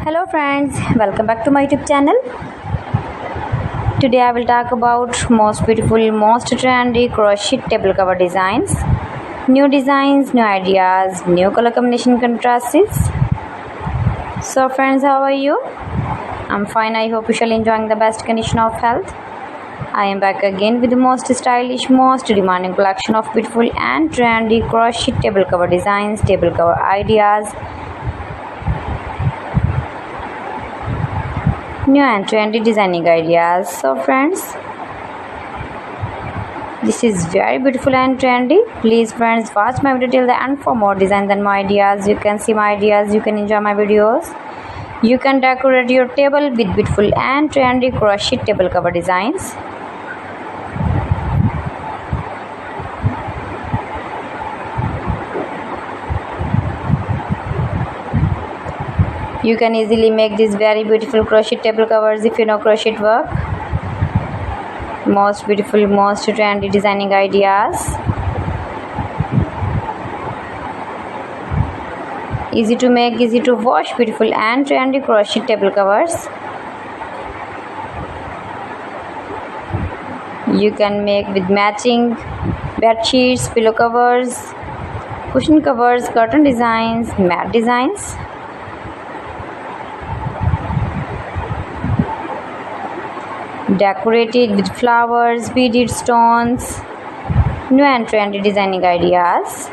Hello friends, welcome back to my YouTube channel. Today I will talk about most beautiful, most trendy crochet table cover designs. New designs, new ideas, new color combination contrasts. So friends, how are you? I'm fine. I hope you shall enjoying the best condition of health. I am back again with the most stylish, most demanding collection of beautiful and trendy crochet table cover designs, table cover ideas, new and trendy designing ideas. So friends, this is very beautiful and trendy. Please friends, watch my video till the end for more designs and more ideas. You can see my ideas, you can enjoy my videos. You can decorate your table with beautiful and trendy crochet table cover designs. You can easily make these very beautiful crochet table covers if you know crochet work. Most beautiful, most trendy designing ideas. Easy to make, easy to wash, beautiful and trendy crochet table covers. You can make with matching bed sheets, pillow covers, cushion covers, curtain designs, mat designs. Decorated with flowers, beaded stones, new and trendy designing ideas.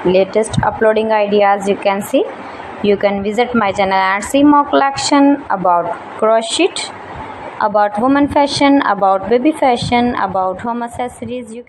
Latest uploading ideas you can see. You can visit my channel and see more collection about crochet, about women fashion, about baby fashion, about home accessories. You can